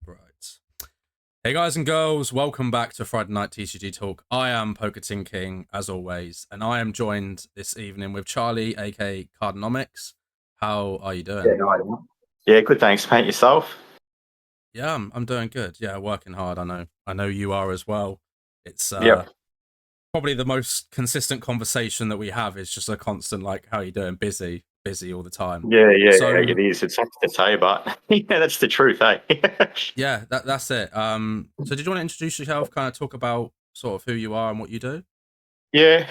Right. Hey guys and girls, welcome back to Friday Night TCG Talk. I am Poketin King, as always, and I am joined this evening with Charlie, aka Cardnomics. How are you doing? Yeah, no, yeah, good. Thanks, mate. Yourself? Yeah, I'm doing good. Yeah, working hard. I know you are as well. It's Yep. probably the most consistent conversation that we have is just a constant like, how you doing? Busy all the time. Yeah, So it is. It's tough to say, but yeah, that's the truth, eh? yeah, that's it. So did you want to introduce yourself? Kind of talk about sort of who you are and what you do? Yeah.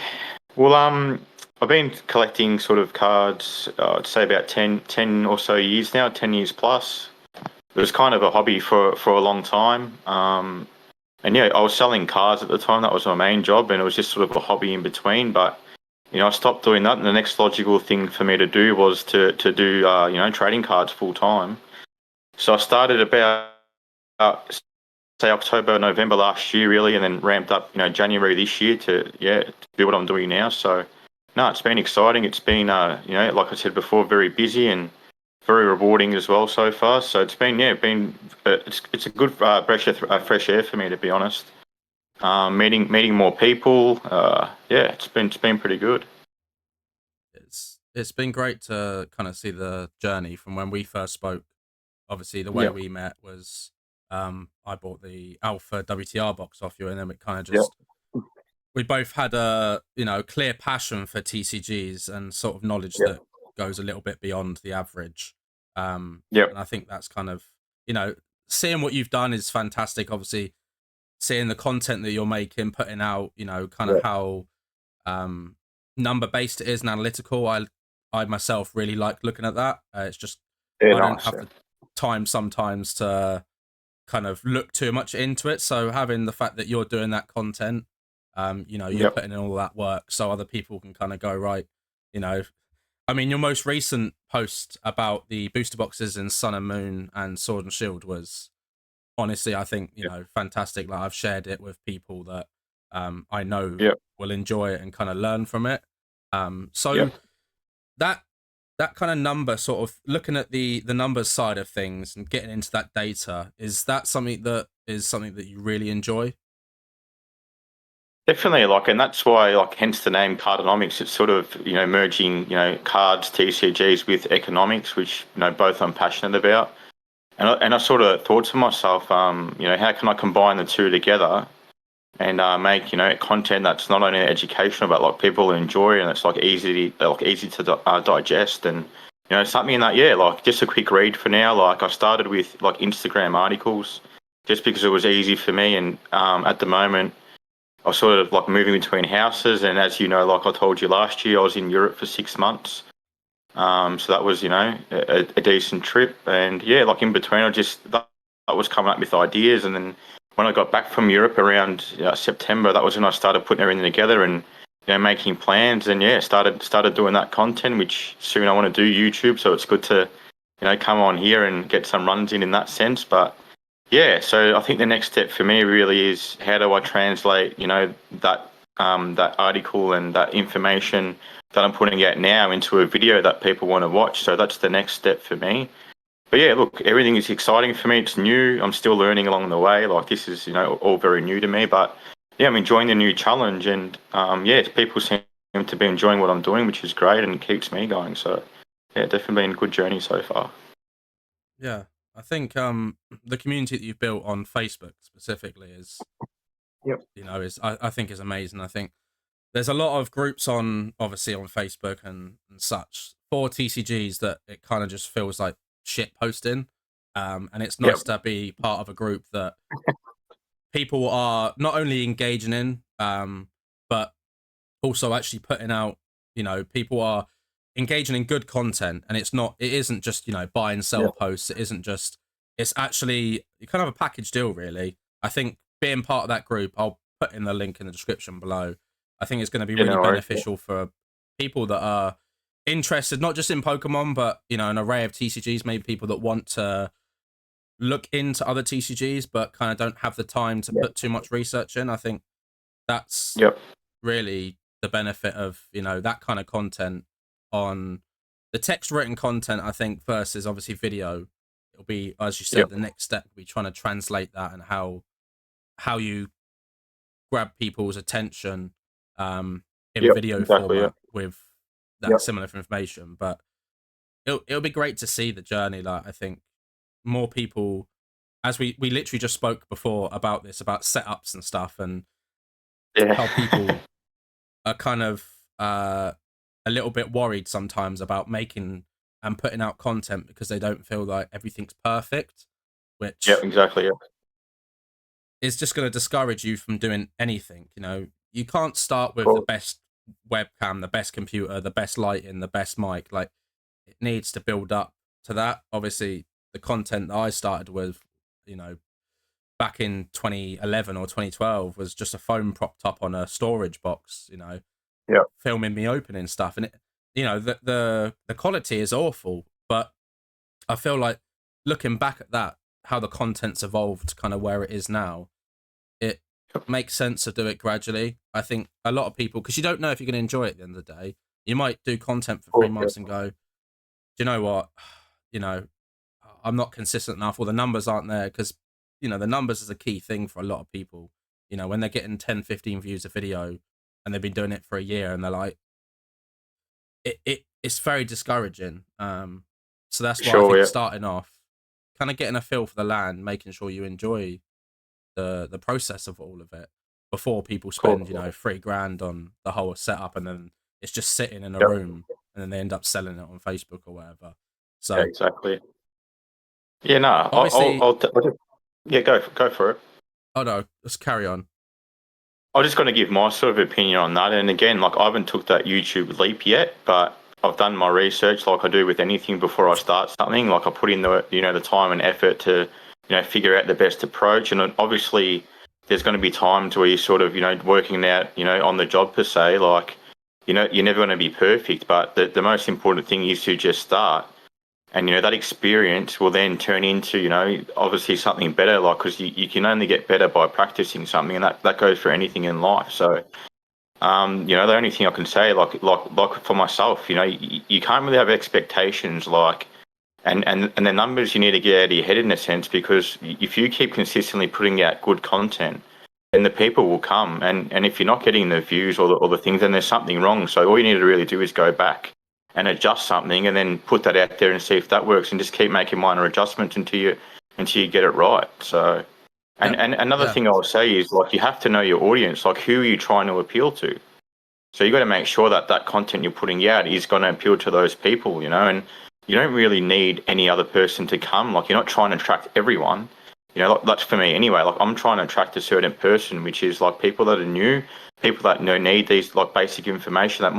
Well, I've been collecting sort of cards, I'd say about 10 or so years now, 10 years plus. It was kind of a hobby for a long time. And yeah, I was selling cards at the time. That was my main job, and it was just sort of a hobby in between. But I stopped doing that, and the next logical thing for me to do was to do trading cards full time. So I started about say October, November last year, really, and then ramped up, January this year to do what I'm doing now. So no, it's been exciting. It's been like I said before, very busy and very rewarding as well so far. So it's been it's a good fresh air for me, to be honest. Meeting more people. It's been pretty good. It's been great to kind of see the journey from when we first spoke. Obviously, the way Yeah, we met was I bought the Alpha WTR box off you, and then it kind of yeah, just we both had a clear passion for TCGs and sort of knowledge yeah, that goes a little bit beyond the average. yeah, And I think that's kind of seeing what you've done is fantastic. Obviously, seeing the content that you're making, putting out, kind of yeah. how number based it is and analytical. I myself really like looking at that. It's just Yeah, I don't nice. have Yeah, the time sometimes to kind of look too much into it. So having the fact that you're doing that content, you're yep, putting in all that work, so other people can kind of go right. You know, I mean, your most recent post about the booster boxes in Sun and Moon and Sword and Shield was honestly, I think, yep, fantastic. Like I've shared it with people that I know yep, will enjoy it and kind of learn from it. So yep. that that kind of number, sort of looking at the numbers side of things and getting into that data, is that something that you really enjoy? Definitely, and that's why, hence the name Cardonomics. It's sort of, merging, cards, TCGs with economics, which, both I'm passionate about. And I sort of thought to myself, how can I combine the two together and make, content that's not only educational, but like people enjoy and it's easy to digest and, something that, just a quick read for now. Like I started with like Instagram articles just because it was easy for me. And at the moment, I was sort of like moving between houses, and as you know, like I told you last year, I was in Europe for 6 months. So that was, a decent trip, and yeah, like in between, I was coming up with ideas, and then when I got back from Europe around September, that was when I started putting everything together and making plans, and yeah, started doing that content. Which soon I want to do YouTube, so it's good to come on here and get some runs in that sense, but. Yeah, so I think the next step for me really is how do I translate, that article and that information that I'm putting out now into a video that people want to watch. So that's the next step for me. But yeah, look, everything is exciting for me. It's new. I'm still learning along the way. Like this is, all very new to me. But yeah, I'm enjoying the new challenge, and yeah, people seem to be enjoying what I'm doing, which is great and it keeps me going. So yeah, definitely been a good journey so far. Yeah, I think the community that you've built on Facebook specifically is Yep. I think is amazing. I think there's a lot of groups on obviously on Facebook and such for TCGs that it kind of just feels like shit posting. And it's Yep. nice to be part of a group that people are not only engaging in, but also actually putting out, people are engaging in good content, and it isn't just, buy and sell Yep. posts. It isn't just, it's actually kind of a package deal, really. I think being part of that group, I'll put in the link in the description below. I think it's going to be You really know, beneficial for people that are interested, not just in Pokemon, but, an array of TCGs, maybe people that want to look into other TCGs, but kind of don't have the time to Yep. put too much research in. I think that's Yep. really the benefit of that kind of content on the text written content. I think versus obviously video, it'll be, as you said, Yep. the next step will be trying to translate that and how you grab people's attention in Yep. video Exactly. format Yep. with that Yep. similar information. But it'll be great to see the journey. Like, I think more people, as we literally just spoke before about this, about setups and stuff, and Yeah. how people are kind of a little bit worried sometimes about making and putting out content because they don't feel like everything's perfect, Yep. which Exactly. Yep. is just going to discourage you from doing anything. You know, you can't start Of with the course. best webcam, the best computer, the best lighting, the best mic. Like, it needs to build up to that. Obviously, the content that I started with, you know, back in 2011 or 2012 was just a phone propped up on a storage box, you know, Yep. filming me opening stuff. And it, you know, the quality is awful, but I feel like looking back at that, how the content's evolved to kind of where it is now, it makes sense to do it gradually. I think a lot of people, because you don't know if you're going to enjoy it at the end of the day, you might do content for Of three course. Yep. months and go, do you know what? You know, I'm not consistent enough, or the numbers aren't there, because, you know, the numbers is a key thing for a lot of people. You know, when they're getting 10, 15 views a video and they've been doing it for a year and they're like, it's very discouraging. So that's why I Sure. think Yep. starting off, kind of getting a feel for the land, making sure you enjoy the process of all of it before people Of spend, you course. know, $3,000 on the whole setup, and then it's just sitting in a Yep. room, and then they end up selling it on Facebook or whatever. Yeah. So Exactly. Yeah. No. obviously, Yeah. Go for it. oh no, let's carry on. I'm just going to give my sort of opinion on that. And again, like I haven't took that YouTube leap yet, but I've done my research like I do with anything before I start something. Like I put in the time and effort to, figure out the best approach. And obviously there's going to be times where you're sort of, working out, on the job per se, like, you're never going to be perfect, but the most important thing is to just start. And that experience will then turn into obviously something better, like, because you can only get better by practicing something, and that goes for anything in life. So the only thing I can say, like for myself, you can't really have expectations, like, and the numbers you need to get out of your head in a sense, because if you keep consistently putting out good content, then the people will come, and if you're not getting the views or the things, then there's something wrong. So all you need to really do is go back and adjust something, and then put that out there and see if that works, and just keep making minor adjustments until you get it right. So, Yeah, and another yeah, thing I'll say is, like, you have to know your audience, like who are you trying to appeal to. So you got to make sure that that content you're putting out is going to appeal to those people, and you don't really need any other person to come. Like, you're not trying to attract everyone. That's for me anyway. Like, I'm trying to attract a certain person, which is like people that are new, people that need these like basic information. That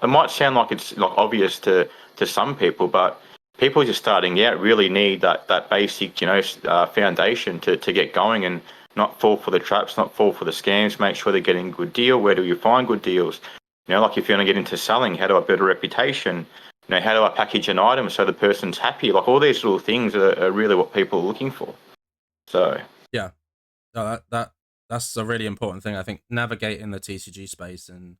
it might sound like it's like obvious to some people, but people just starting out really need that basic foundation to get going, and not fall for the traps, not fall for the scams. Make sure they're getting a good deal. Where do you find good deals? Like, if you're going to get into selling, how do I build a reputation? How do I package an item so the person's happy? Like, all these little things are really what people are looking for. So, yeah. No, that's a really important thing. I think navigating the TCG space in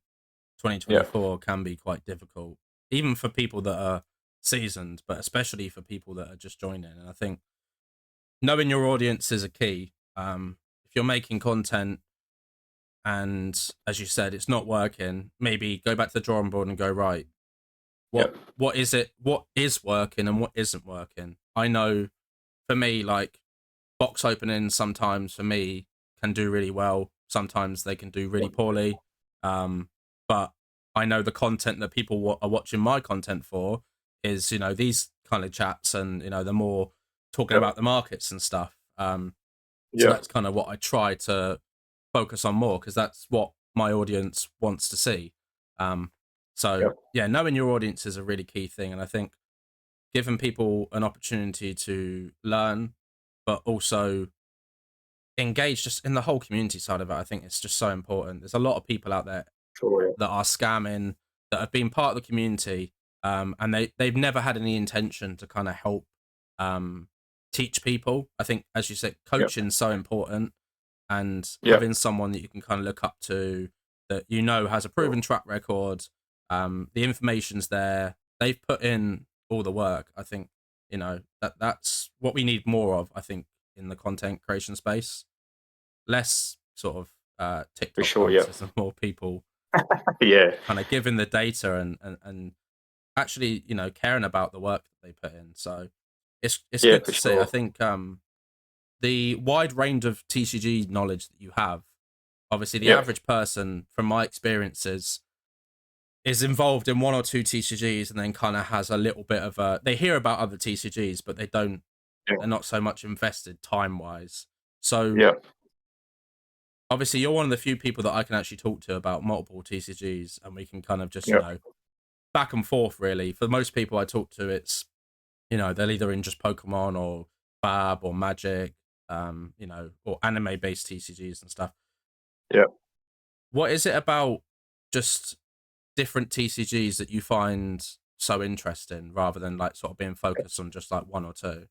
yeah, 2024 can be quite difficult, even for people that are seasoned, but especially for people that are just joining. And I think knowing your audience is a key. If you're making content and, as you said, it's not working, maybe go back to the drawing board and go, right, yeah, what is it? What is working and what isn't working? I know for me, like, box openings sometimes for me can do really well. Sometimes they can do really poorly. But I know the content that people are watching my content for is, these kind of chats, and, the more talking yeah, about the markets and stuff. So yeah, that's kind of what I try to focus on more, because that's what my audience wants to see. Um, so yeah, yeah, knowing your audience is a really key thing. And I think giving people an opportunity to learn, but also engage just in the whole community side of it, I think it's just so important. There's a lot of people out there sure, yeah, that are scamming, that have been part of the community, and they've never had any intention to kind of help teach people. I think, as you said, yeah, coaching's so important, and yeah, having someone that you can kind of look up to, that has a sure, proven track record. The information's there. They've put in all the work. I think, you know, that's what we need more of, I think, in the content creation space. Less sort of For TikTok sure. Yeah. dances and more people Yeah. kind of giving the data and actually, you know, caring about the work that they put in. So it's Yeah. good For to see. I sure. think the wide range of TCG knowledge that you have, obviously the Yep. average person, from my experiences, is involved in one or two TCGs and then kind of has a little bit of a, they hear about other TCGs, but they're Yeah. not so much invested time wise. So Yep. obviously you're one of the few people that I can actually talk to about multiple TCGs, and we can kind of just, you Yep. know, back and forth really. For most people I talk to, it's, you know, they're either in just Pokemon or Fab or Magic, you know, or anime based TCGs and stuff. Yep. What is it about just different TCGs that you find so interesting rather than like sort of being focused on just like one or two?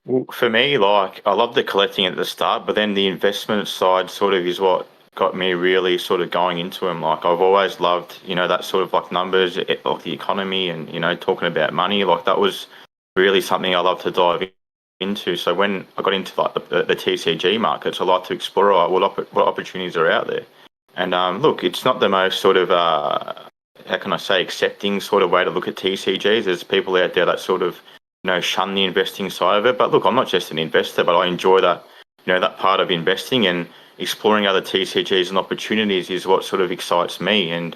Well, for me, like I love the collecting at the start, but then the investment side sort of is what got me really sort of going into them. Like I've always loved, you know, that sort of like numbers, like the economy, and you know, talking about money. Like that was really something I love to dive into. So when I got into like the TCG markets, I like to explore what opportunities are out there. And look, it's not the most sort of how can I say accepting sort of way to look at TCGs. There's people out there that sort of shun the investing side of it. But look, I'm not just an investor, but I enjoy that that part of investing and exploring other TCGs and opportunities is what sort of excites me. And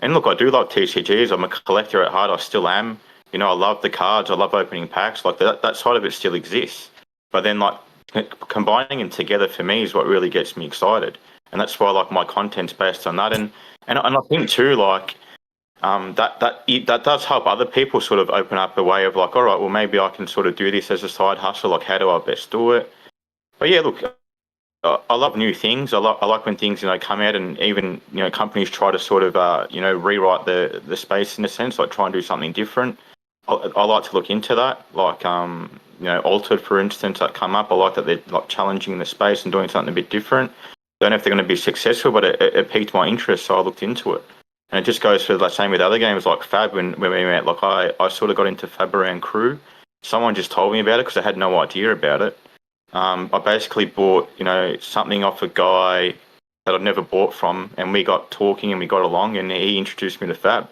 look, I do like TCGs. I'm a collector at heart. I still am. I love the cards. I love opening packs. Like that side of it still exists. But then like combining them together for me is what really gets me excited. And that's why like my content's based on that. And I think too like that does help other people sort of open up a way of like, all right, well maybe I can sort of do this as a side hustle. Like how do I best do it? But yeah, look, I love new things. I like when things come out and even companies try to sort of rewrite the space in a sense, like try and do something different. I like to look into that, like Altered for instance that come up. I like that they're like challenging the space and doing something a bit different. Don't know if they're going to be successful, but it piqued my interest, so I looked into it. And it just goes for the same with other games like Fab. When we met, like I sort of got into Fab around Crew. Someone just told me about it because I had no idea about it. I basically bought, something off a guy that I'd never bought from, and we got talking and we got along, and he introduced me to Fab.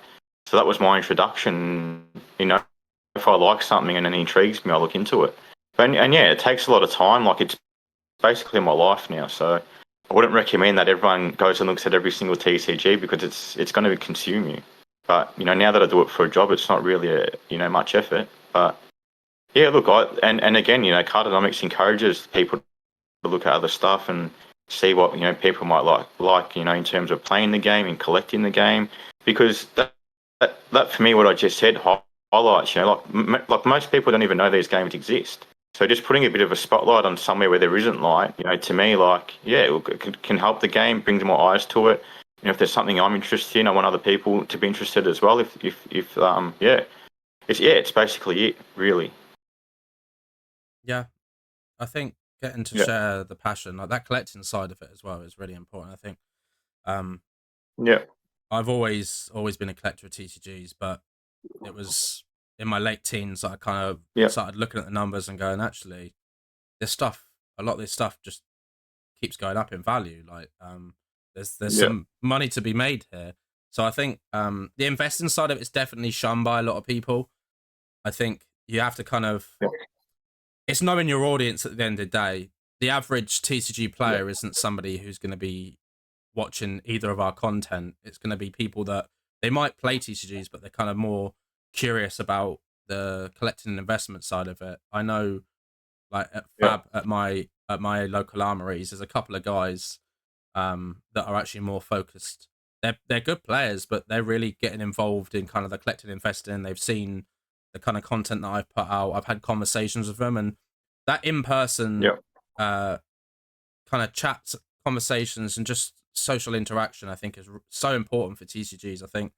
So that was my introduction. If I like something and it intrigues me, I look into it. And yeah, it takes a lot of time. Like it's basically my life now. So I wouldn't recommend that everyone goes and looks at every single TCG because it's going to consume you. But now that I do it for a job, it's not really much effort. But yeah, look, and again, Cardnomics encourages people to look at other stuff and see what people might like in terms of playing the game and collecting the game, because that for me, what I just said highlights, like most people don't even know these games exist. So just putting a bit of a spotlight on somewhere where there isn't light, to me, like yeah, look, it can help the game, brings more eyes to it. If there's something I'm interested in, I want other people to be interested as well. If yeah, it's basically it, really. Yeah, I think getting to Yeah. share the passion, like that collecting side of it as well, is really important. I think um, Yeah. I've always been a collector of TCGs, but it was in my late teens that I kind of Yeah. started looking at the numbers and going, actually, this stuff, a lot of this stuff just keeps going up in value. Like, there's Yeah. some money to be made here. So I think the investing side of it's definitely shunned by a lot of people. I think you have to kind of, Yeah. it's knowing your audience at the end of the day. The average TCG Yeah. player isn't somebody who's going to be watching either of our content. It's going to be people that they might play TCGs, but they're kind of more curious about the collecting and investment side of it. I know, like at Yeah. Fab at my local armories, there's a couple of guys that are actually more focused. They're good players, but they're really getting involved in kind of the collecting investing. They've seen the kind of content that I've put out. I've had conversations with them, and that in person Yeah. uh, kind of chats, conversations, and just social interaction, I think, is so important for TCGs. I think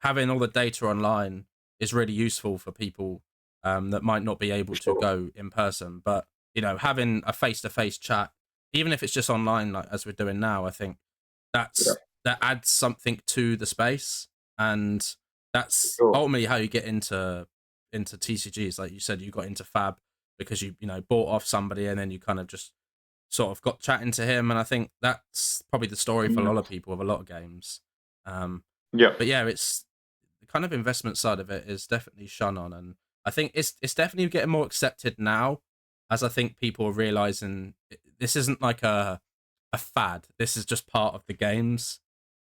having all the data online is really useful for people that might not be able For to sure. go in person. But having a face-to-face chat, even if it's just online, like as we're doing now, I think Yeah. that adds something to the space, and For that's sure. ultimately how you get into into TCGs. Like you said, you got into Fab because you bought off somebody, and then you kind of just sort of got chatting to him. And I think that's probably the story for a lot of people with a lot of games. Yeah. But yeah, it's the kind of investment side of it is definitely shone on, and I think it's definitely getting more accepted now, as I think people are realizing this isn't like a fad. This is just part of the games.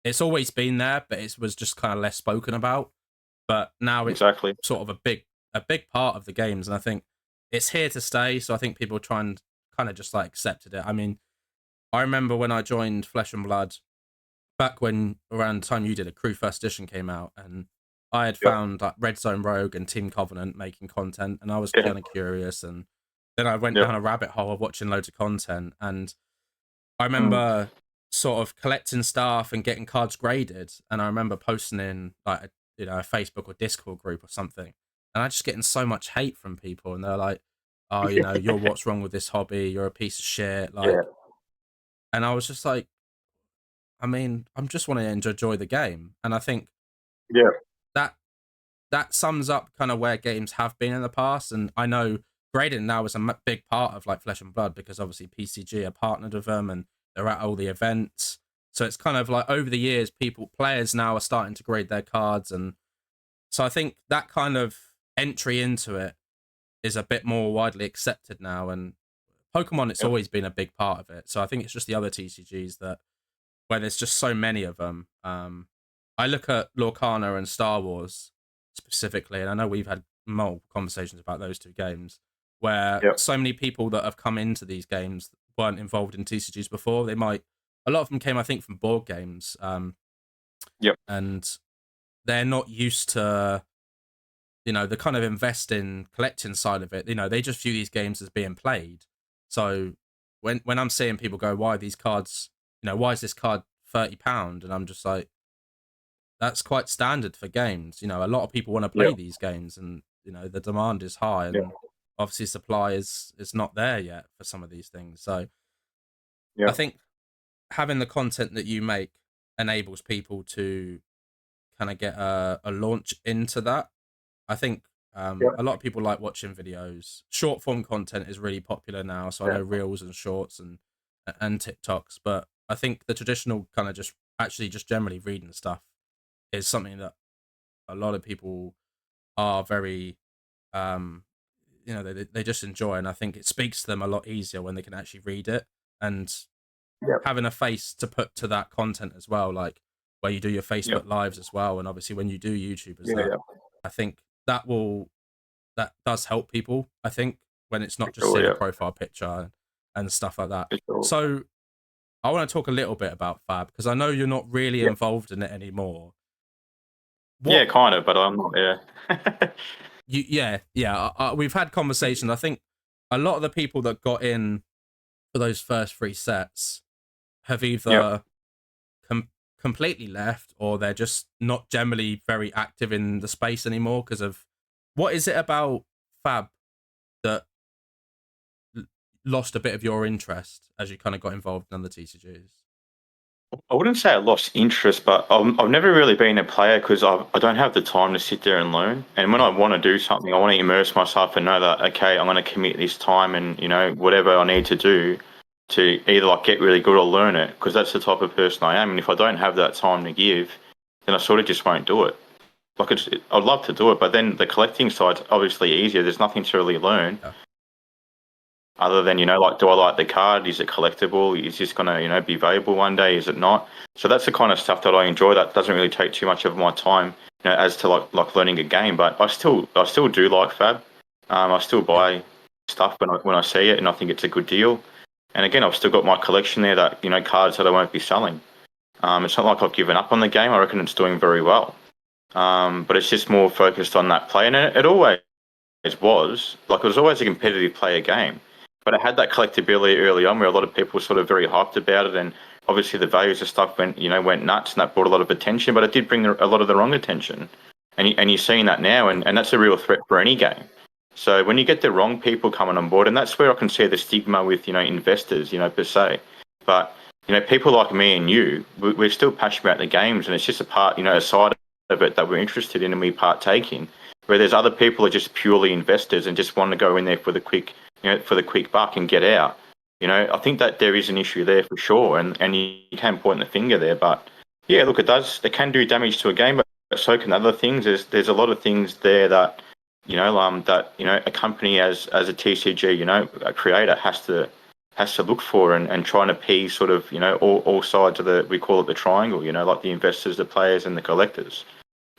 It's always been there, but it was just kind of less spoken about. But now it's Exactly. sort of a big part of the games, and I think it's here to stay. So I think people try and kind of just like accepted it. I mean, I remember when I joined Flesh and Blood back when around the time you did it, Crew First Edition came out, and I had found like Red Zone Rogue and Team Covenant making content, and I was kind of curious, and then I went down a rabbit hole of watching loads of content, and I remember sort of collecting stuff and getting cards graded, and I remember posting in like a Facebook or Discord group or something, and I just getting so much hate from people, and they're like, "Oh, you're what's wrong with this hobby? You're a piece of shit!" Like, and I was just like, I mean, I'm just want to enjoy the game, and I think that that sums up kind of where games have been in the past. And I know grading now is a big part of like Flesh and Blood, because obviously PCG are partnered with them and they're at all the events. So it's kind of like over the years, players now are starting to grade their cards, and so I think that kind of entry into it is a bit more widely accepted now. And Pokemon, it's always been a big part of it. So I think it's just the other TCGs that where there's just so many of them. I look at Lorcana and Star Wars specifically, and I know we've had multiple conversations about those two games, where so many people that have come into these games weren't involved in TCGs before. A lot of them came, I think, from board games, and they're not used to, the kind of investing, collecting side of it. They just view these games as being played. So when I'm seeing people go, why are these cards, why is this card £30? And I'm just like, that's quite standard for games. A lot of people want to play these games, and the demand is high, and obviously supply is not there yet for some of these things. So I think having the content that you make enables people to kind of get a launch into that. I think a lot of people like watching videos. Short form content is really popular now, so I know reels and shorts and TikToks, but I think the traditional kind of just generally reading stuff is something that a lot of people are very they just enjoy, and I think it speaks to them a lot easier when they can actually read it, and having a face to put to that content as well, like where you do your Facebook lives as well, and obviously when you do YouTube as that. I think that does help people, I think, when it's not just seeing a profile picture and stuff like that. So I want to talk a little bit about Fab, because I know you're not really involved in it anymore. Kind of, but I'm not. We've had conversations. I think a lot of the people that got in for those first 3 sets have either completely left, or they're just not generally very active in the space anymore because of what is it about Fab that lost a bit of your interest as you kind of got involved in the TCGs? I wouldn't say I lost interest, but I've never really been a player because I don't have the time to sit there and learn. And when I want to do something, I want to immerse myself and know that, okay, I'm going to commit this time and, whatever I need to do to either like get really good or learn it, because that's the type of person I am. And if I don't have that time to give, then I sort of just won't do it. Like I'd love to do it, but then the collecting side's obviously easier. There's nothing to really learn. Other than, like, do I like the card? Is it collectible? Is this going to, be valuable one day? Is it not? So that's the kind of stuff that I enjoy. That doesn't really take too much of my time, as to like learning a game. But I still do like Fab. I still buy stuff when I see it, and I think it's a good deal. And again, I've still got my collection there that, cards that I won't be selling. It's not like I've given up on the game. I reckon it's doing very well. But it's just more focused on that play. And it always was. Like, it was always a competitive player game. But it had that collectability early on where a lot of people were sort of very hyped about it, and obviously the values of stuff went nuts, and that brought a lot of attention, but it did bring a lot of the wrong attention. And you're seeing that now, and that's a real threat for any game. So when you get the wrong people coming on board, and that's where I can see the stigma with, investors, per se. But, people like me and you, we're still passionate about the games, and it's just a part, a side of it that we're interested in and we partake in. where there's other people who are just purely investors and just want to go in there for the quick, for the quick buck and get out. I think that there is an issue there for sure, and you can point the finger there, but yeah, look, it can do damage to a game, but so can other things. There's a lot of things there that a company as a TCG, a creator has to look for and try and appease sort of all sides of we call it the triangle, like the investors, the players, and the collectors.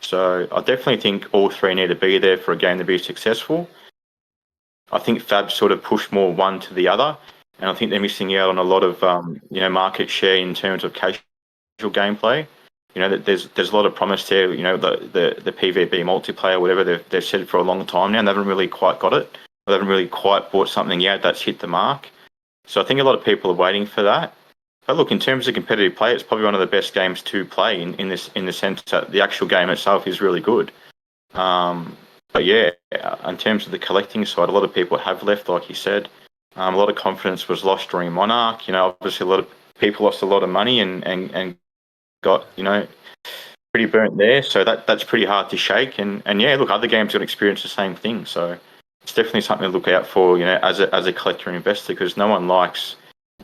So I definitely think all three need to be there for a game to be successful. I think Fab sort of pushed more one to the other, and I think they're missing out on a lot of market share in terms of casual gameplay. That there's a lot of promise there. The PvP multiplayer, whatever they've said for a long time now, and they haven't really quite got it. They haven't really quite brought something out that's hit the mark. So I think a lot of people are waiting for that. But look, in terms of competitive play, it's probably one of the best games to play in the sense that the actual game itself is really good. But yeah, in terms of the collecting side, a lot of people have left, like you said. A lot of confidence was lost during Monarch. Obviously a lot of people lost a lot of money and got pretty burnt there. So that's pretty hard to shake. And yeah, look, other games got experienced the same thing. So it's definitely something to look out for, as a collector and investor, because no one likes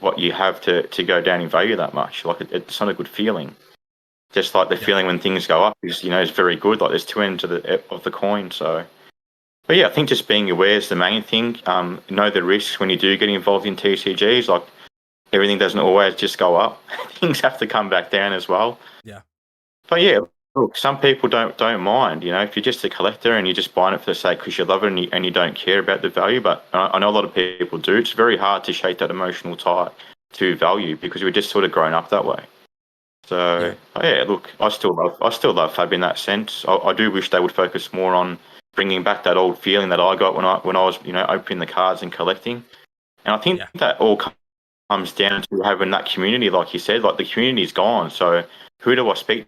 what you have to go down in value that much. Like it's not a good feeling. Just like the feeling when things go up is very good. Like there's two ends of the coin. So, but yeah, I think just being aware is the main thing. Know the risks when you do get involved in TCGs. Like everything doesn't always just go up. Things have to come back down as well. Yeah. But yeah, look, some people don't mind. If you're just a collector and you're just buying it for the sake because you love it and you don't care about the value. But I know a lot of people do. It's very hard to shake that emotional tie to value because we're just sort of grown up that way. So yeah, look, I still love Fab in that sense. I do wish they would focus more on bringing back that old feeling that I got when I was opening the cards and collecting. And I think that all comes down to having that community, like you said. Like the community's gone. So who do I speak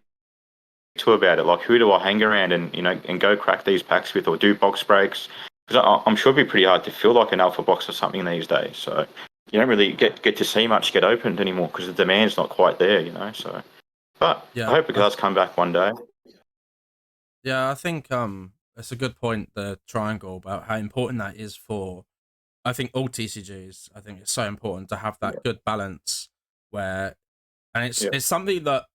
to about it? Like who do I hang around and go crack these packs with or do box breaks? Because I'm sure it'd be pretty hard to feel like an alpha box or something these days. So you don't really get to see much get opened anymore because the demand's not quite there, So, but I hope it does come back one day. Yeah, I think it's a good point, the triangle, about how important that is for, I think, all TCGs. I think it's so important to have that good balance where, and it's something that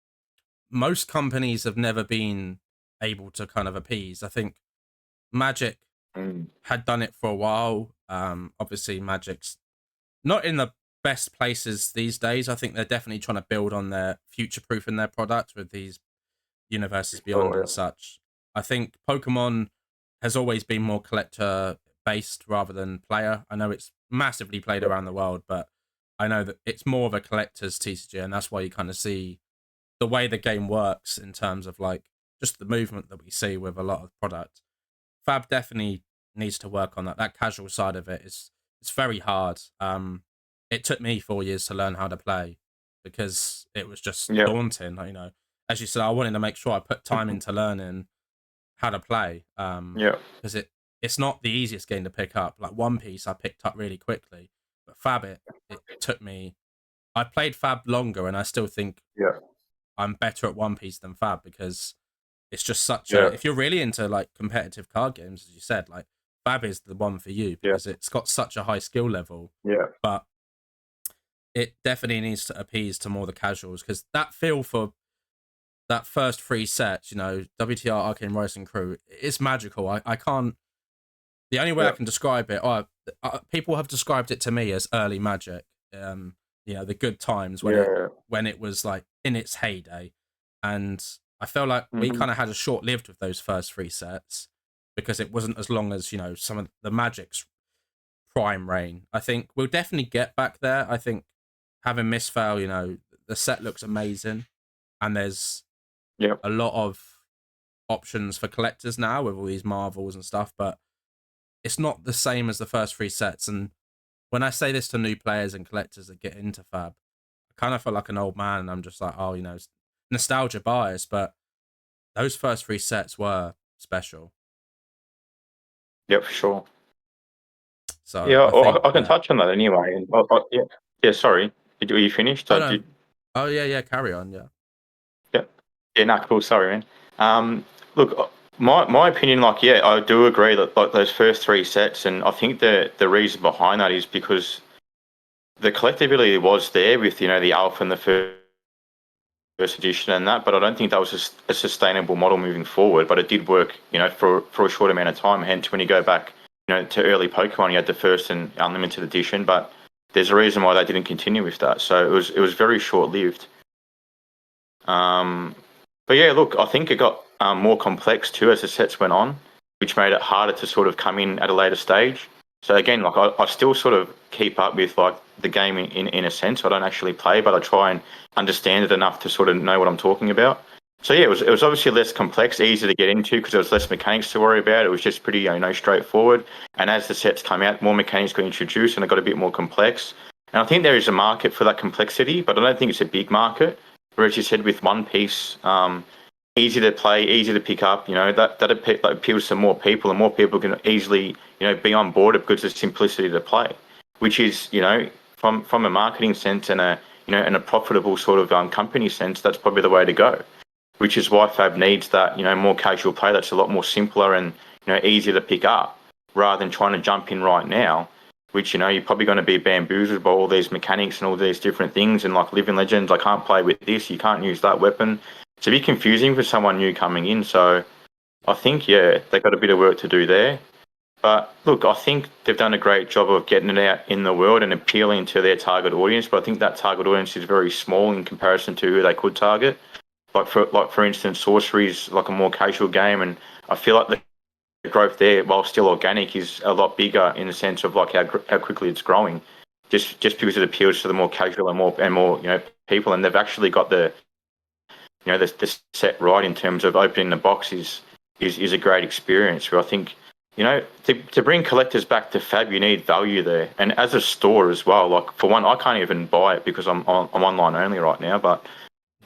most companies have never been able to kind of appease. I think Magic had done it for a while. Obviously, Magic's not in the best places these days. I think they're definitely trying to build on their future-proofing their product with these universes beyond and such. I think Pokemon has always been more collector-based rather than player. I know it's massively played around the world, but I know that it's more of a collector's TCG, and that's why you kind of see the way the game works in terms of like just the movement that we see with a lot of product. Fab definitely needs to work on that. That casual side of it it's very hard. It took me 4 years to learn how to play because it was just daunting. As you said, I wanted to make sure I put time into learning how to play. Because it's not the easiest game to pick up. Like One Piece, I picked up really quickly, but Fab, it took me. I played Fab longer, and I still think I'm better at One Piece than Fab because it's just such a. If you're really into like competitive card games, as you said, like Fab is the one for you because it's got such a high skill level. But it definitely needs to appease to more the casuals because that feel for that first 3 sets, WTR, Arcane Rising Crew, it's magical. I can't. The only way I can describe it, people have described it to me as early Magic. The good times when it was like in its heyday, and I feel like we kind of had a short lived with those first 3 sets because it wasn't as long as some of the Magic's prime reign. I think we'll definitely get back there. I think having Misfail, the set looks amazing, and there's a lot of options for collectors now with all these Marvels and stuff, but it's not the same as the first 3 sets. And when I say this to new players and collectors that get into Fab, I kind of feel like an old man, and I'm just like, it's nostalgia bias, but those first 3 sets were special. Yeah, for sure. So I can touch on that anyway. And sorry, were you finished? Yeah, carry on. Yeah. Yeah, no, cool. Sorry, man. Look, My opinion, like, yeah, I do agree that like those first three sets, and I think the reason behind that is because the collectability was there with the alpha and the first edition and that, but I don't think that was a sustainable model moving forward. But it did work, for a short amount of time. Hence, when you go back, to early Pokemon, you had the first and unlimited edition, but there's a reason why they didn't continue with that. So it was very short lived. But yeah, look, I think it got more complex too as the sets went on, which made it harder to sort of come in at a later stage. So again, like I still sort of keep up with like the game in a sense. I don't actually play, but I try and understand it enough to sort of know what I'm talking about. So yeah, it was obviously less complex, easier to get into because there was less mechanics to worry about. It was just pretty straightforward. And as the sets come out, more mechanics got introduced and it got a bit more complex. And I think there is a market for that complexity, but I don't think it's a big market. Whereas you said with One Piece, easy to play, easy to pick up, that appeals to more people, and more people can easily, be on board because of the simplicity to play, which is, from a marketing sense and a profitable sort of company sense, that's probably the way to go. Which is why Fab needs that, more casual play that's a lot more simpler and, easier to pick up rather than trying to jump in right now, which, you're probably going to be bamboozled by all these mechanics and all these different things. And like Living Legends, I can't play with this, you can't use that weapon. It's a bit confusing for someone new coming in. So I think, yeah, they've got a bit of work to do there. But look, I think they've done a great job of getting it out in the world and appealing to their target audience. But I think that target audience is very small in comparison to who they could target. For instance, Sorcery is like a more casual game, and I feel like the growth there, while still organic, is a lot bigger in the sense of like how quickly it's growing, just because it appeals to the more casual and more people, and they've actually got the set right in terms of opening the box is a great experience. Where I think to bring collectors back to Fab, you need value there, and as a store as well. Like for one, I can't even buy it because I'm online only right now, but.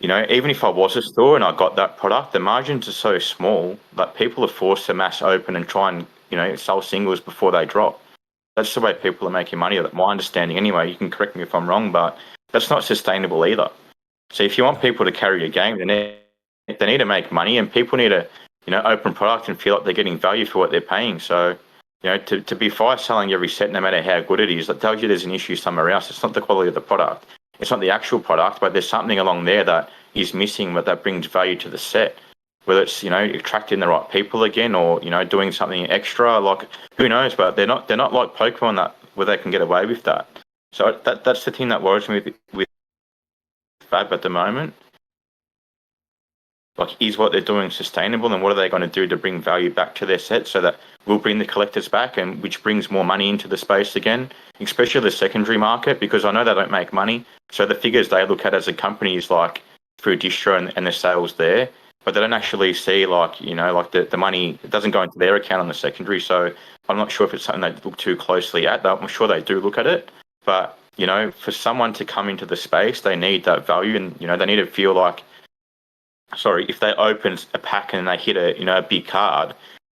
Even if I was a store and I got that product, the margins are so small that people are forced to mass open and try and, sell singles before they drop. That's the way people are making money. My understanding anyway, you can correct me if I'm wrong, but that's not sustainable either. So if you want people to carry a game, they need to make money, and people need to, open product and feel like they're getting value for what they're paying. So, to be fire selling every set, no matter how good it is, that tells you there's an issue somewhere else. It's not the quality of the product. It's not the actual product, but there's something along there that is missing, but that brings value to the set. Whether it's attracting the right people again, or doing something extra, like who knows? But they're not like Pokemon where they can get away with that. So that's the thing that worries me with Fab at the moment. Like, is what they're doing sustainable, and what are they going to do to bring value back to their set so that we'll bring the collectors back, and which brings more money into the space again, especially the secondary market, because I know they don't make money. So the figures they look at as a company is like through distro and the sales there, but they don't actually see like the money. It doesn't go into their account on the secondary. So I'm not sure if it's something they look too closely at. I'm sure they do look at it, but for someone to come into the space, they need that value, and they need to feel like. Sorry, if they open a pack and they hit a big card,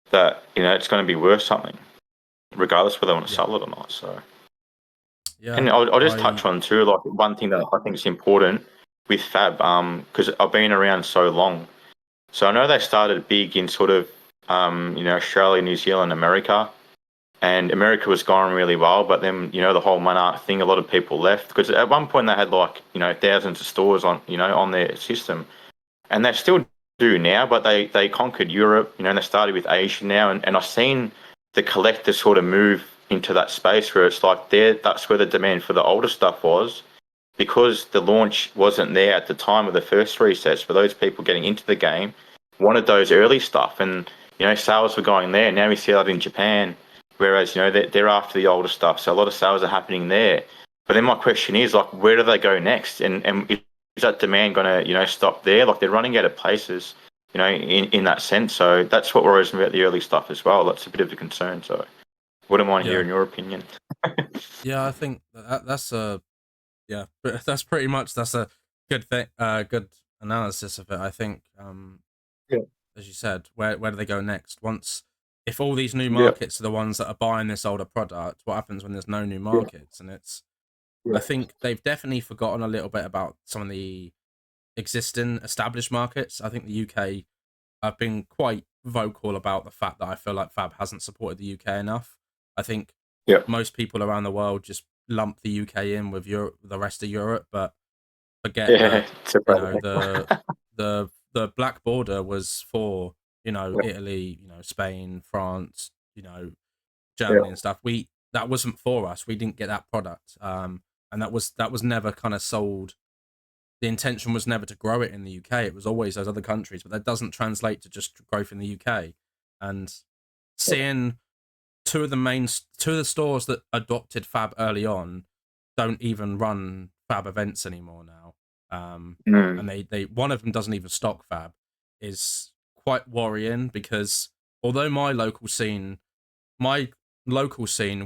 that it's going to be worth something, regardless whether they want to sell it or not. So, Yeah, and I'll just touch on too, like one thing that I think is important with Fab, because I've been around so long. So I know they started big in sort of Australia, New Zealand, America, and America was going really well. But then the whole Monarch thing, a lot of people left because at one point they had like thousands of stores on their system. And they still do now, but they conquered Europe, and they started with Asia now. And I've seen the collector sort of move into that space where it's like that's where the demand for the older stuff was, because the launch wasn't there at the time of the first three sets. For those people getting into the game, wanted those early stuff, and sales were going there. Now we see that in Japan, whereas they're after the older stuff, so a lot of sales are happening there. But then my question is like, where do they go next? And is that demand going to stop there? Like they're running out of places, in that sense. So that's what worries me about the early stuff as well. That's a bit of a concern. So wouldn't mind hearing your opinion. Yeah, I think that's a that's a good thing, good analysis of it. I think, Yeah. as you said, where do they go next? If all these new Yeah. markets are the ones that are buying this older product, what happens when there's no new Yeah. markets? And I Yeah. think they've definitely forgotten a little bit about some of the existing established markets. I think the UK I've been quite vocal about the fact that I feel like Fab hasn't supported the UK enough. I think Yeah. most people around the world just lump the UK in with Europe, the rest of Europe, but forget Yeah. that, It's a you brother. know, the black border was for, Yeah. Italy, Spain, France, Yeah. Germany and stuff. That wasn't for us. We didn't get that product. And that was never kind of sold. The intention was never to grow it in the UK. It was always those other countries, but that doesn't translate to just growth in the UK. And seeing two of the stores that adopted Fab early on don't even run Fab events anymore now. Mm. And they one of them doesn't even stock Fab, is quite worrying, because although my local scene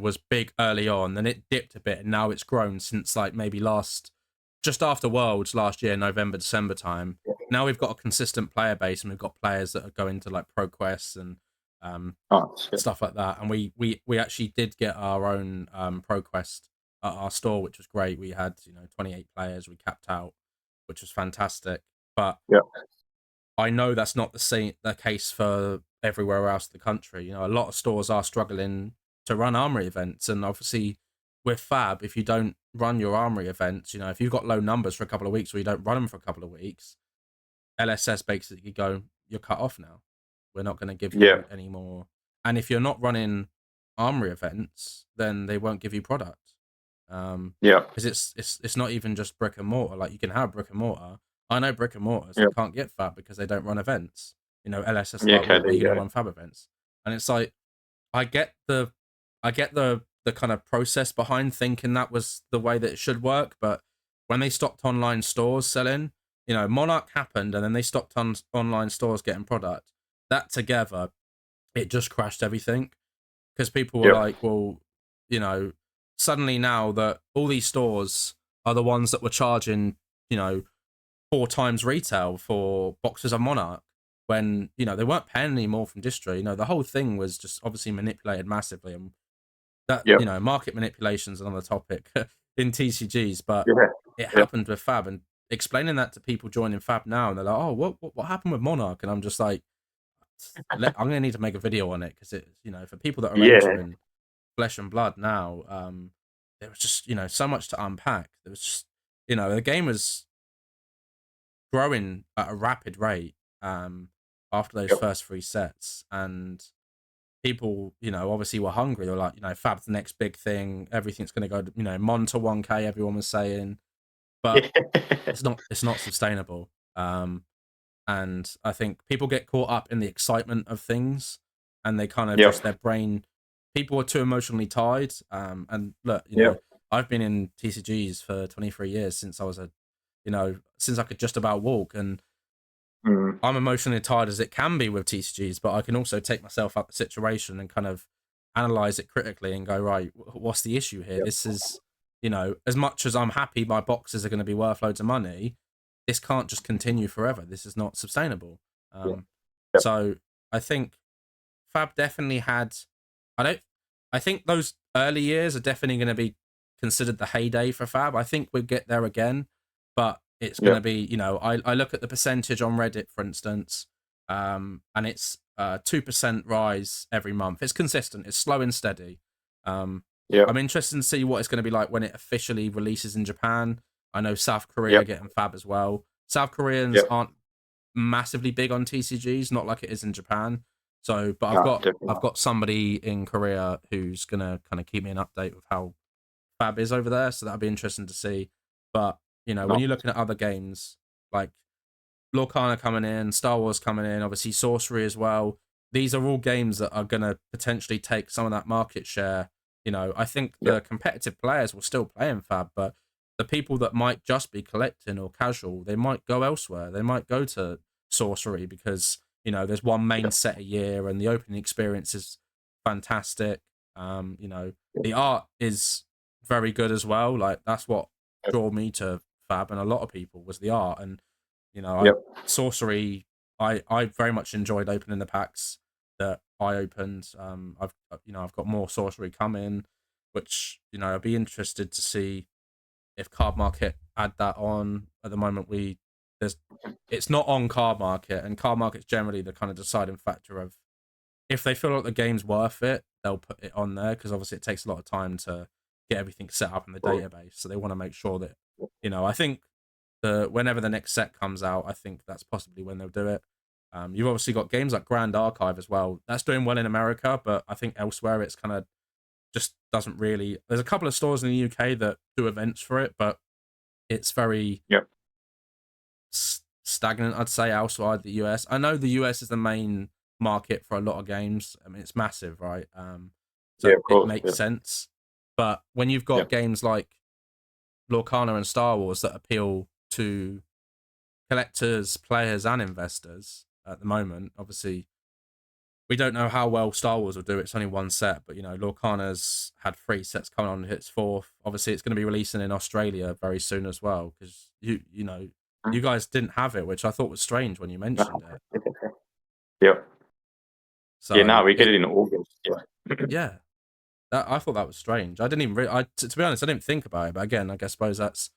was big early on, then it dipped a bit, and now it's grown since like maybe just after Worlds last year, November, December time. Now we've got a consistent player base, and we've got players that are going to like ProQuest and Oh, shit. stuff like that. And we actually did get our own ProQuest at our store, which was great. We had 28 players. We capped out, which was fantastic. But Yeah. I know that's not the case for everywhere else in the country. A lot of stores are struggling to run armory events, and obviously with Fab, if you don't run your armory events, if you've got low numbers for a couple of weeks or you don't run them for a couple of weeks, LSS basically go, you're cut off now. We're not going to give Yeah. you any more. And if you're not running armory events, then they won't give you product. Yeah. Because it's not even just brick and mortar. Like, you can have brick and mortar. I know brick and mortars Yeah. that can't get Fab because they don't run events. LSS are Yeah. like, Okay. well, There are you you going to go. run Fab events? And it's like, I get the kind of process behind thinking that was the way that it should work, but when they stopped online stores selling, Monarch happened, and then they stopped online stores getting product. That together, it just crashed everything, because people were Yeah. like, well, you know, suddenly now that all these stores are the ones that were charging, 4 times retail for boxes of Monarch, when, they weren't paying any more from distro. The whole thing was just obviously manipulated massively, and that, Yeah. market manipulation is another topic in TCGs, but Yeah. it Yeah. happened with Fab, and explaining that to people joining Fab now, and they're like, oh, what happened with Monarch? And I'm just like, I'm gonna need to make a video on it, because it's, for people that are Yeah. entering flesh and blood now, there was just, so much to unpack. There was just, the game was growing at a rapid rate after those Yep. first 3 sets, and people, obviously were hungry. They were like, Fab's the next big thing. Everything's going to go, Mon to 1K. Everyone was saying, but it's not sustainable. And I think people get caught up in the excitement of things, and they kind of Yep. just, their brain. People are too emotionally tied. And look, Yep. I've been in TCGs for 23 years, since I was since I could just about walk, and Mm. I'm emotionally tired as it can be with TCGs, but I can also take myself out the situation and kind of analyze it critically and go, right, what's the issue here? Yep. This is, as much as I'm happy my boxes are going to be worth loads of money, this can't just continue forever. This is not sustainable. Yeah. Um, Yep. so I think Fab definitely had, I don't, I think those early years are definitely going to be considered the heyday for Fab. I think we'll get there again, but it's going to Yep. be, I look at the percentage on Reddit, for instance, and it's 2% rise every month. It's consistent. It's slow and steady. I'm Yep. interested to see what it's going to be like when it officially releases in Japan. I know South Korea are Yep. getting Fab as well. South Koreans Yep. aren't massively big on TCGs, not like it is in Japan. So, but No, definitely I've not. got somebody in Korea who's gonna kind of keep me an update with how Fab is over there. So that'll be interesting to see. But when No. you're looking at other games like Lorcana coming in, Star Wars coming in, obviously Sorcery as well. These are all games that are gonna potentially take some of that market share. I think Yep. the competitive players will still play in Fab, but the people that might just be collecting or casual, they might go elsewhere. They might go to Sorcery because there's one main Yep. set a year, and the opening experience is fantastic. The art is very good as well. Like, that's what Yep. drew me to Fab, and a lot of people, was the art. And I Yep. Sorcery, I very much enjoyed opening the packs that I opened. I've got more Sorcery coming, which I'd be interested to see if Cardmarket add that on. At the moment, we it's not on Cardmarket, and Cardmarket's generally the kind of deciding factor of if they feel like the game's worth it, they'll put it on there, because obviously it takes a lot of time to get everything set up in the database. So they want to make sure that, I think whenever the next set comes out, I think that's possibly when they'll do it. You've obviously got games like Grand Archive as well. That's doing well in America, but I think elsewhere it's kind of just doesn't really. There's a couple of stores in the UK that do events for it, but it's very stagnant, I'd say, outside the US. I know the US is the main market for a lot of games. I mean, it's massive, right? So it makes sense. But when you've got games like Lorcana and Star Wars that appeal to collectors, players, and investors at the moment, obviously, we don't know how well Star Wars will do. It's only one set, but Lorcana's had 3 sets coming on its 4th. Obviously, it's going to be releasing in Australia very soon as well, because you guys didn't have it, which I thought was strange when you mentioned it. Yep. So no, we get it in August. Yeah. I thought that was strange. I didn't even to be honest, I didn't think about it. But again, I suppose that's,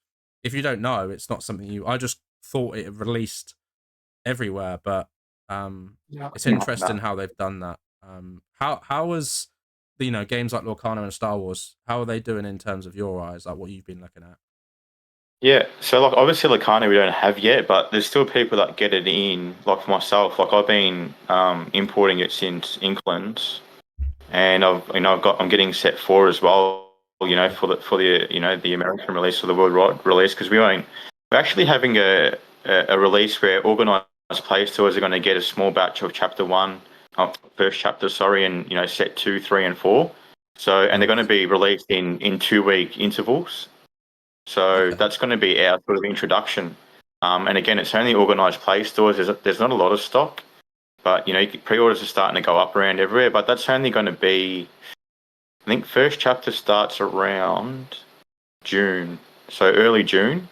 if you don't know, it's not something I just thought it released everywhere. But it's interesting how they've done that. How was games like Lorcana and Star Wars? How are they doing in terms of your eyes, like what you've been looking at? Yeah, so like obviously Lorcana we don't have yet, but there's still people that get it in. Like for myself, like I've been importing it since Inklands, and I'm getting set 4 as well. For the the American release or the worldwide release, because we're actually having a release where organized play stores are going to get a small batch of chapter 1, first chapter, sorry, and set 2, 3, and 4. So and they're going to be released in 2-week intervals. So that's going to be our sort of introduction. And again, it's only organised play stores. There's not a lot of stock, but pre-orders are starting to go up around everywhere. But that's only going to be, I think, first chapter starts around June, so early June,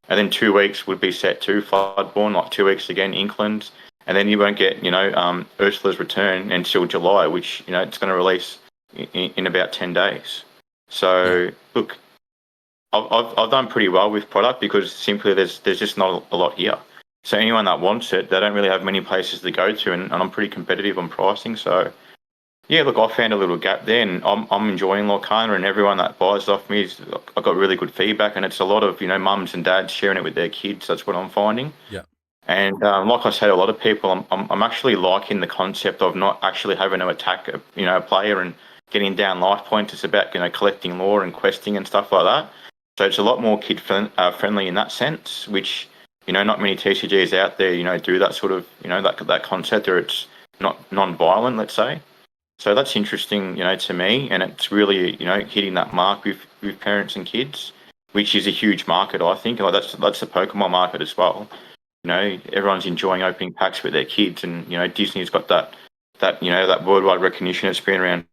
and then 2 weeks would be set 2 Floodborn, like 2 weeks again, Inkland, and then you won't get Ursula's Return until July, which it's going to release in about 10 days. So look. I've done pretty well with product because simply there's just not a lot here. So anyone that wants it, they don't really have many places to go to, and I'm pretty competitive on pricing. So yeah, look, I found a little gap there, and I'm enjoying Lorcana, and everyone that buys off me, I got really good feedback, and it's a lot of mums and dads sharing it with their kids. That's what I'm finding. Yeah. And like I said, a lot of people, I'm actually liking the concept of not actually having to attack a player and getting down life points. It's about collecting lore and questing and stuff like that. So it's a lot more kid-friendly in that sense, which, not many TCGs out there, do that sort of, that concept, or it's not non-violent, let's say. So that's interesting, to me, and it's really, hitting that mark with parents and kids, which is a huge market, I think. Like that's the Pokemon market as well. Everyone's enjoying opening packs with their kids, and, Disney's got that worldwide recognition. It's been around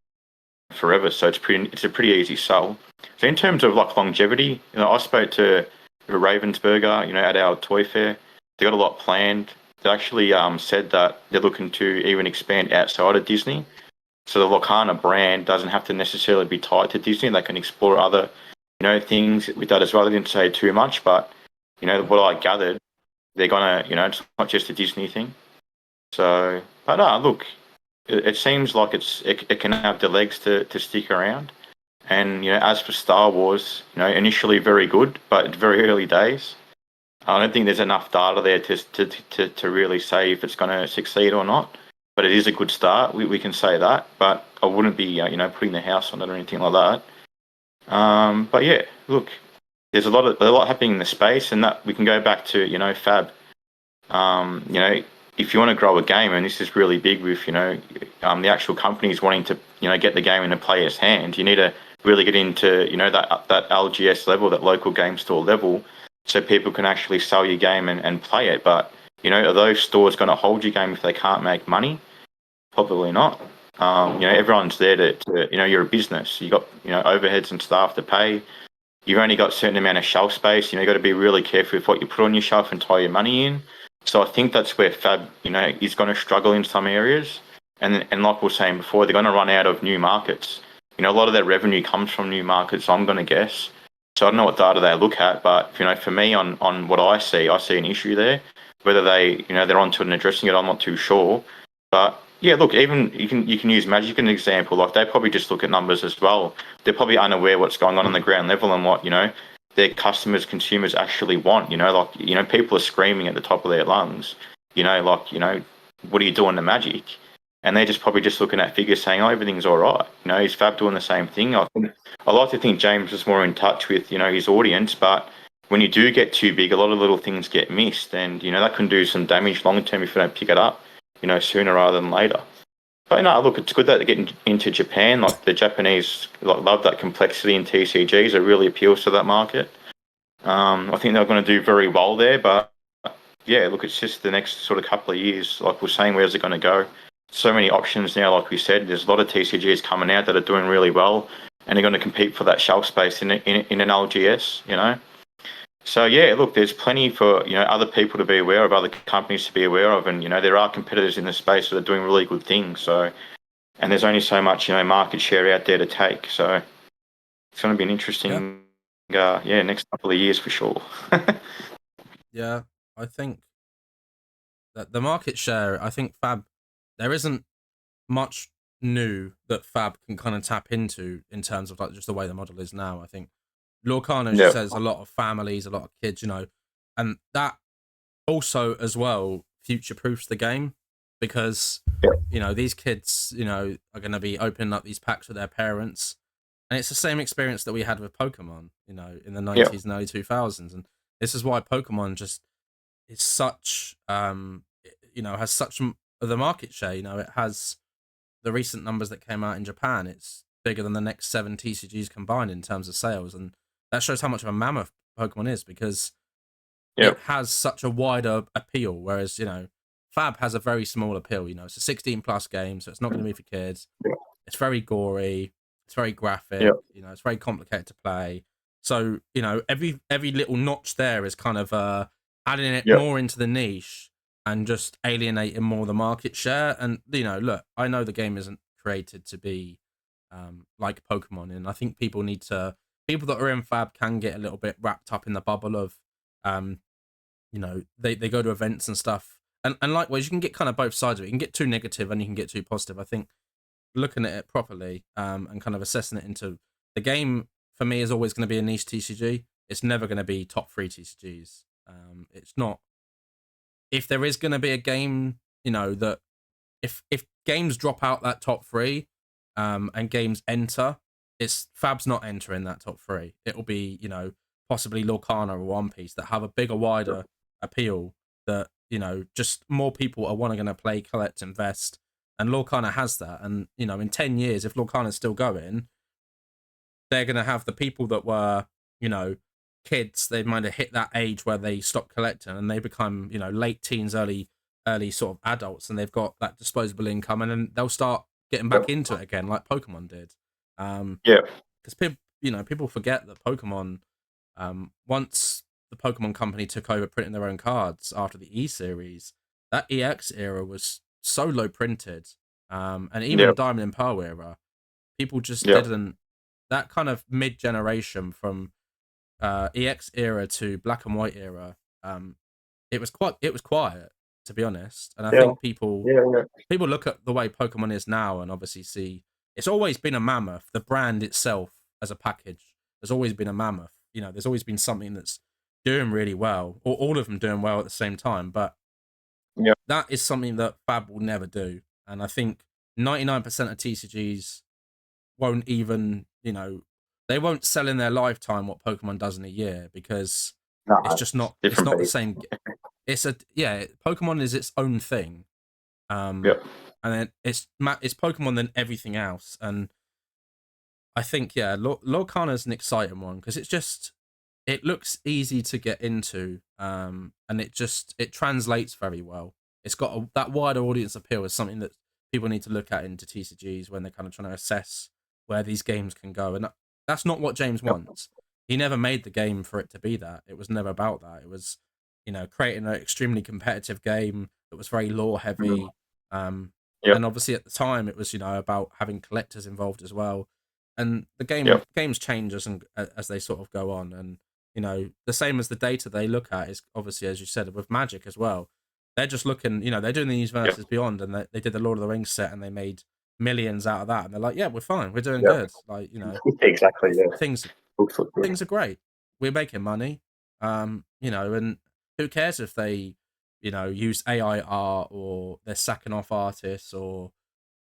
forever, so it's a pretty easy sell. So in terms of like longevity, I spoke to Ravensburger, at our toy fair. They got a lot planned. They actually said that they're looking to even expand outside of Disney. So the Lorcana brand doesn't have to necessarily be tied to Disney. They can explore other, things with that as well. They didn't say too much, but what I gathered, they're gonna, it's not just a Disney thing. So, but look. It seems like it can have the legs to stick around. And, as for Star Wars, initially very good, but very early days. I don't think there's enough data there to really say if it's going to succeed or not. But it is a good start. We can say that. But I wouldn't be, putting the house on it or anything like that. But yeah, look, there's a lot happening in the space, and that we can go back to, Fab. If you want to grow a game, and this is really big with, the actual companies wanting to, get the game in a player's hand, you need to really get into, that LGS level, that local game store level, so people can actually sell your game and play it. But, are those stores going to hold your game if they can't make money? Probably not. Everyone's there to you're a business. You got, overheads and staff to pay. You've only got a certain amount of shelf space. You've got to be really careful with what you put on your shelf and tie your money in. So I think that's where Fab, is going to struggle in some areas. And like we were saying before, they're going to run out of new markets. A lot of their revenue comes from new markets, I'm going to guess. So I don't know what data they look at, but for me, on what I see an issue there. Whether they're onto it and addressing it, I'm not too sure. But yeah, look, even you can use Magic as an example. Like, they probably just look at numbers as well. They're probably unaware what's going on the ground level and what their customers, consumers actually want. People are screaming at the top of their lungs. What are you doing to Magic? And they're just probably just looking at figures saying, oh, everything's all right. Is Fab doing the same thing? I like to think James was more in touch with, his audience, but when you do get too big, a lot of little things get missed, and, that can do some damage long term if you don't pick it up, sooner rather than later. But no, look, it's good that they're getting into Japan. Like, the Japanese love that complexity in TCGs. It really appeals to that market. I think they're going to do very well there, but yeah, look, it's just the next sort of couple of years. Like we're saying, where's it going to go? So many options now, like we said. There's a lot of TCGs coming out that are doing really well, and they're going to compete for that shelf space in an LGS. So yeah, look, there's plenty for other people to be aware of, other companies to be aware of, and there are competitors in the space that are doing really good things. So, and there's only so much market share out there to take. So it's going to be an interesting, next couple of years for sure. Yeah, I think that the market share, I think Fab, there isn't much new that Fab can kind of tap into in terms of like just the way the model is now. I think Lorcana Yeah. says a lot of families, a lot of kids, and that also as well future proofs the game, because these kids are going to be opening up these packs with their parents, and it's the same experience that we had with Pokemon in the 90s and early 2000s, and this is why Pokemon just is such has such the market share. It has the recent numbers that came out in Japan. It's bigger than the next 7 TCGs combined in terms of sales, and that shows how much of a mammoth Pokemon is, because it has such a wider appeal, whereas Fab has a very small appeal. It's a 16 plus game, so it's not going to be for kids. It's very gory, it's very graphic, it's very complicated to play. So every little notch there is kind of adding it more into the niche and just alienating more the market share. And look, I know the game isn't created to be like Pokemon, and I think people that are in Fab can get a little bit wrapped up in the bubble of they go to events and stuff, and likewise you can get kind of both sides of it. You can get too negative and you can get too positive. I think looking at it properly and kind of assessing it into the game, for me, is always going to be a niche TCG. It's never going to be top 3 TCGs. It's not. If there is going to be a game, that if games drop out that top 3 and games enter, it's Fab's not entering that top 3. It'll be possibly Lorcana or One Piece that have a bigger, wider appeal, that just more people are going to play, collect, invest, and Lorcana has that. And in 10 years, if Lorcana's still going, they're going to have the people that were kids. They might have hit that age where they stop collecting and they become late teens, early sort of adults, and they've got that disposable income, and then they'll start getting back into it again, like Pokemon did. Because people forget that Pokemon, once the Pokemon company took over printing their own cards after the E series, that EX era was so low printed, and even Diamond and Pearl era, people just didn't. That kind of mid generation from EX era to Black and White era, it was quiet, to be honest. And I think people look at the way Pokemon is now and obviously see it's always been a mammoth. The brand itself as a package has always been a mammoth. There's always been something that's doing really well, or all of them doing well at the same time. But that is something that Fab will never do. And I think 99% of TCGs won't even, they won't sell in their lifetime what Pokemon does in a year, because it's just not. It's not the same. Pokemon is its own thing. And then it's Pokemon than everything else. And I think Lorcana is an exciting one because it looks easy to get into, and it translates very well. It's got that wider audience appeal is something that people need to look at into TCGs when they're kind of trying to assess where these games can go. And that's not what James wants. He never made the game for it to be that. It was never about that. It was, creating an extremely competitive game that was very lore heavy. And obviously at the time it was, about having collectors involved as well. And the games change as they sort of go on, and the same as the data they look at is obviously, as you said, with Magic as well. They're just looking, they're doing the Universes Beyond, and they did the Lord of the Rings set, and they made millions out of that, and they're like, yeah, we're fine, we're doing good, like exactly, things are great, we're making money, and who cares if they use AI art, or they're sacking off artists, or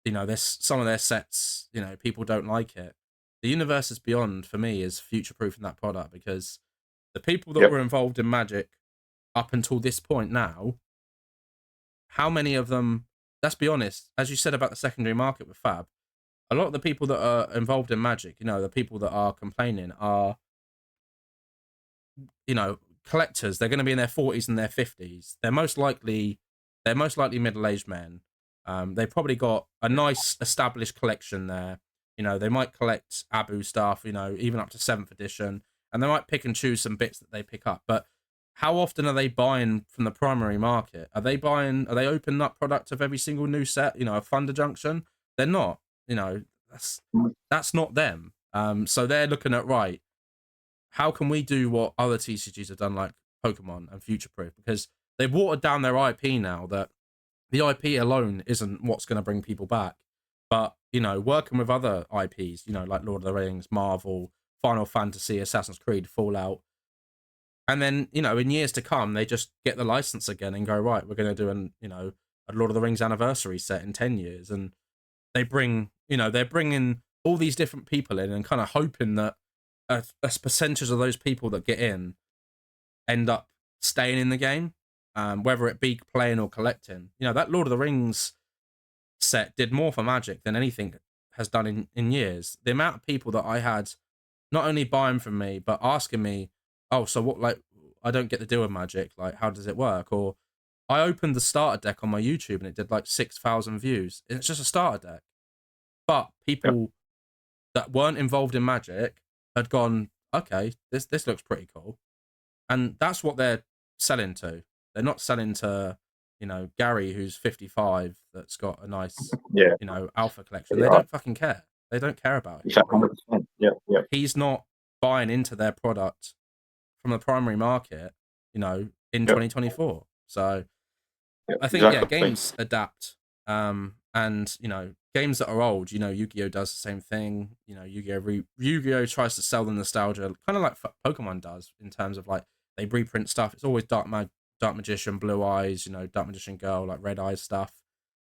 there's some of their sets, people don't like it. The Universes Beyond for me is future proofing that product, because the people that were involved in Magic up until this point now, how many of them, let's be honest, as you said about the secondary market with Fab, a lot of the people that are involved in Magic, the people that are complaining are, collectors. They're going to be in their 40s and their 50s. They're most likely middle-aged men. They've probably got a nice established collection there. They might collect Abu stuff, even up to 7th edition, and they might pick and choose some bits that they pick up. But how often are they buying from the primary market? Are they opening up product of every single new set, a Thunder Junction? They're not. That's not them. So they're looking at, right, how can we do what other TCGs have done, like Pokemon and Future Proof? Because they've watered down their IP now, that the IP alone isn't what's going to bring people back. But, working with other IPs, like Lord of the Rings, Marvel, Final Fantasy, Assassin's Creed, Fallout. And then, in years to come, they just get the license again and go, right, we're going to do a Lord of the Rings anniversary set in 10 years. And they bring, they're bringing all these different people in, and kind of hoping that a percentage of those people that get in end up staying in the game, whether it be playing or collecting. That Lord of the Rings set did more for Magic than anything has done in years. The amount of people that I had not only buying from me, but asking me, oh, so what, like, I don't get the deal with Magic, like, how does it work? Or I opened the starter deck on my YouTube and it did like 6,000 views. It's just a starter deck. But people that weren't involved in Magic had gone, okay, this looks pretty cool. And that's what they're selling to. They're not selling to, Gary, who's 55, that's got a nice, alpha collection. They don't fucking care. They don't care about it. Exactly. 100%. Yeah. He's not buying into their product from the primary market, in 2024. So I think, games adapt. And, games that are old, Yu-Gi-Oh does the same thing. Yu-Gi-Oh tries to sell the nostalgia, kind of like Pokemon does, in terms of, like, they reprint stuff. It's always Dark Magician, Blue Eyes, Dark Magician Girl, like Red Eyes stuff.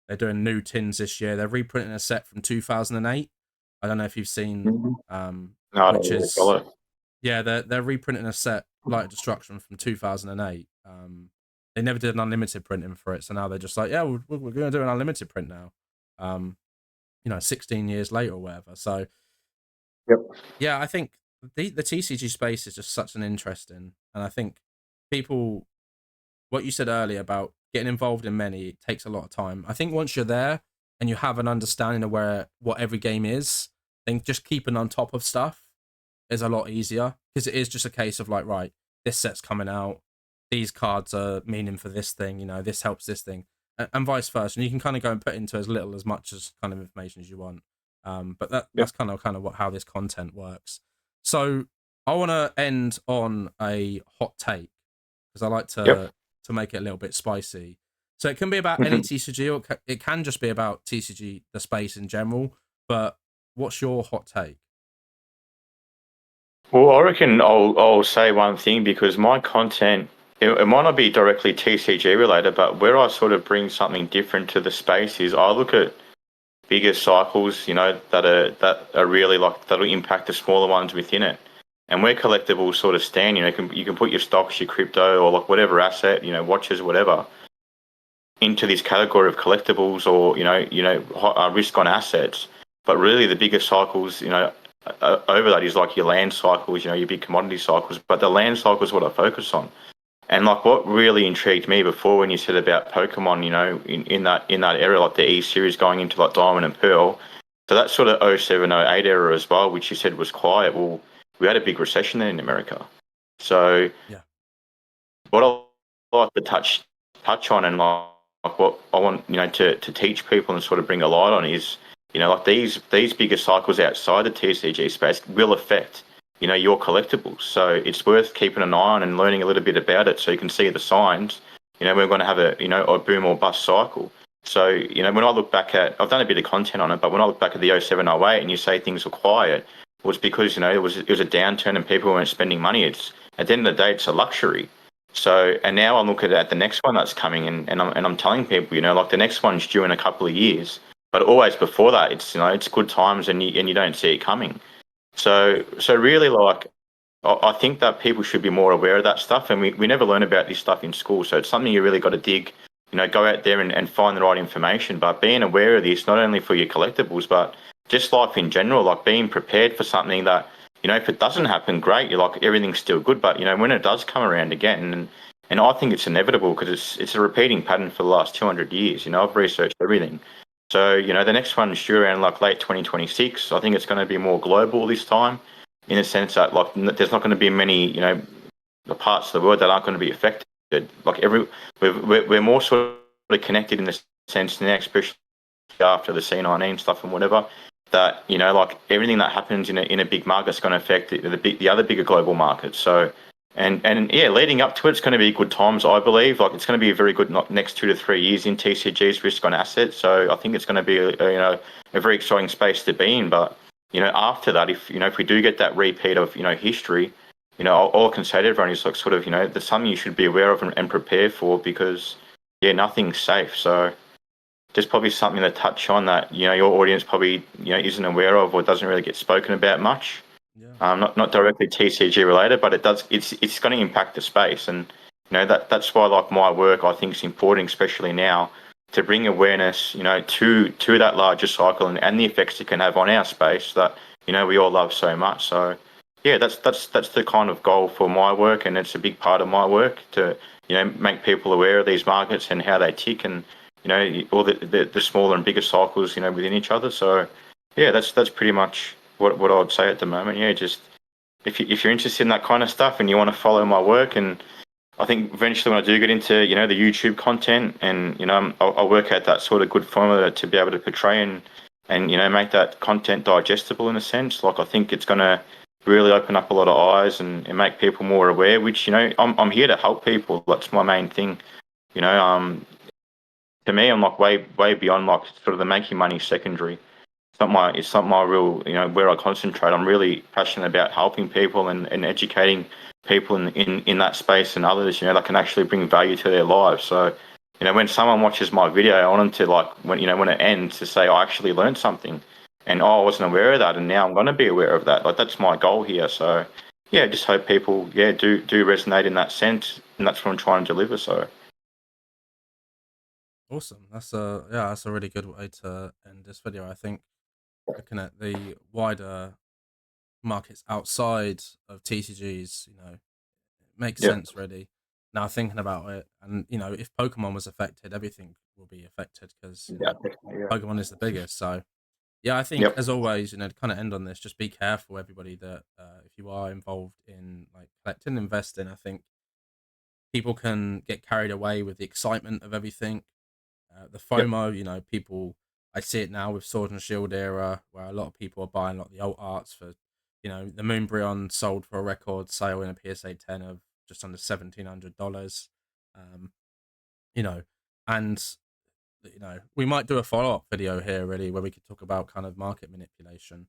They're doing new tins this year. They're reprinting a set from 2008. I don't know if you've seen, which is, they're reprinting a set, Light of Destruction, from 2008. They never did an unlimited printing for it, so now they're just like, yeah, we're going to do an unlimited print now. 16 years later or whatever. So, yeah, I think the TCG space is just such an interesting, and I think people, what you said earlier about getting involved in many, it takes a lot of time. I think once you're there and you have an understanding of what every game is, then just keeping on top of stuff is a lot easier, because it is just a case of, like, right, this set's coming out, these cards are meaning for this thing, this helps this thing, and vice versa. And you can kind of go and put into as little as much as kind of information as you want. But that's kind of how this content works. So I want to end on a hot take, because I like to make it a little bit spicy. So it can be about any TCG, or it can just be about TCG, the space in general. But what's your hot take? Well, I reckon I'll say one thing, because my content, it might not be directly TCG related, but where I sort of bring something different to the space is I look at bigger cycles, that are really, like, that'll impact the smaller ones within it. And where collectibles sort of stand, you can put your stocks, your crypto, or like whatever asset, watches, whatever, into this category of collectibles, or risk on assets. But really, the bigger cycles, over that is like your land cycles, your big commodity cycles. But the land cycle is what I focus on. And like what really intrigued me before, when you said about Pokemon, in that area, like the E series going into like Diamond and Pearl, so that sort of 07, 08 era as well, which you said was quiet. Well, we had a big recession then in America. So what I like to touch on, and like what I want to teach people and sort of bring a light on, is you know, like these bigger cycles outside the TCG space will affect, you know, your collectibles. So it's worth keeping an eye on and learning a little bit about it so you can see the signs. You know, we're going to have a, you know, a boom or bust cycle. So, you know, when I look back at, I've done a bit of content on it, but when I look back at the 07, 08 and you say things were quiet, it was because, you know, it was a downturn and people weren't spending money. It's, at the end of the day, it's a luxury. So, and now I look at the next one that's coming, and I'm telling people, you know, like the next one's due in a couple of years, but always before that, it's, you know, it's good times, and you don't see it coming. So really, like, I think that people should be more aware of that stuff, and we never learn about this stuff in school. So it's something you really got to dig, you know, go out there and find the right information. But being aware of this, not only for your collectibles, but just life in general, like being prepared for something that, you know, if it doesn't happen, great, you're like, everything's still good. But, you know, when it does come around again, and I think it's inevitable because it's a repeating pattern for the last 200 years. You know, I've researched everything. So, you know, the next one's due around like late 2026. I think it's going to be more global this time, in the sense that, like, there's not going to be many, you know, the parts of the world that aren't going to be affected. Like we're more sort of connected in the sense now, especially after the C19 stuff and whatever. That, you know, like everything that happens in a big market is going to affect the other bigger global markets. So, and yeah, leading up to it, it's going to be good times, I believe. Like it's going to be a very good next 2 to 3 years in TCG's risk on assets. So I think it's going to be you know, a very exciting space to be in. But, you know, after that, if, you know, if we do get that repeat of, you know, history, you know, all I can say to everyone is, like, sort of, you know, there's something you should be aware of and prepare for, because yeah, nothing's safe. So just probably something to touch on that, you know, your audience probably, you know, isn't aware of or doesn't really get spoken about much. Yeah. Not directly TCG related, but it does. It's going to impact the space, and, you know, that's why, like, my work, I think, is important, especially now, to bring awareness, you know, to that larger cycle, and the effects it can have on our space that, you know, we all love so much. So yeah, that's the kind of goal for my work, and it's a big part of my work to, you know, make people aware of these markets and how they tick, and, you know, all the smaller and bigger cycles, you know, within each other. So yeah, that's pretty much what I would say at the moment. Yeah, just if you're interested in that kind of stuff and you want to follow my work, and I think eventually when I do get into, you know, the YouTube content, and, you know, I'll work out that sort of good formula to be able to portray and, you know, make that content digestible in a sense. Like, I think it's going to really open up a lot of eyes and make people more aware, which, you know, I'm here to help people. That's my main thing. You know, to me, I'm like way beyond, like, sort of the making money secondary. It's not my real, you know, where I concentrate. I'm really passionate about helping people and educating people in that space and others, you know, that can actually bring value to their lives. So, you know, when someone watches my video, I want them to, like, when, you know, when it ends, to say, I actually learned something, and, oh, I wasn't aware of that, and now I'm going to be aware of that. Like, that's my goal here. So yeah, just hope people, yeah, do resonate in that sense, and that's what I'm trying to deliver. So Awesome. That's a really good way to end this video. I think looking at the wider markets outside of TCGs, you know, it makes yeah, sense really. Now thinking about it, and, you know, if Pokemon was affected, everything will be affected because, you yeah, know, definitely, yeah, Pokemon is the biggest. So yeah, I think, yep, as always, you know, to kind of end on this, just be careful, everybody, that if you are involved in like collecting, investing, I think people can get carried away with the excitement of everything. The yep, FOMO, you know, people, I see it now with Sword and Shield era, where a lot of people are buying a lot of the alt arts for, you know, the Moonbryon sold for a record sale in a PSA 10 of just under $1,700. Um, you know, and, you know, we might do a follow-up video here, really, where we could talk about kind of market manipulation,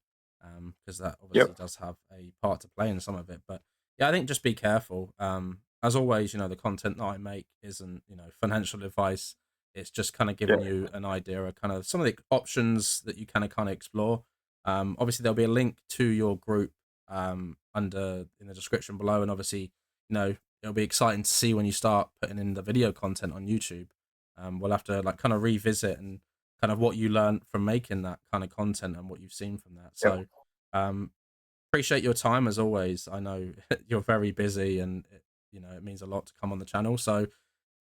because that obviously yep, does have a part to play in some of it. But yeah, I think just be careful. As always, you know, the content that I make isn't, you know, financial advice. It's just kind of yeah, giving you an idea of kind of some of the options that you kind of explore. Obviously, there'll be a link to your group under in the description below, and obviously, you know, it'll be exciting to see when you start putting in the video content on YouTube. We'll have to, like, kind of revisit and kind of what you learned from making that kind of content and what you've seen from that. yep. So um, appreciate your time as always. I know you're very busy, and you know, it means a lot to come on the channel. So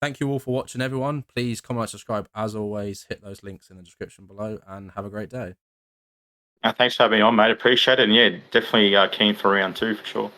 thank you all for watching, everyone. Please comment, subscribe, as always. Hit those links in the description below, and have a great day. Thanks for having me on, mate. Appreciate it. And yeah, definitely keen for round 2 for sure.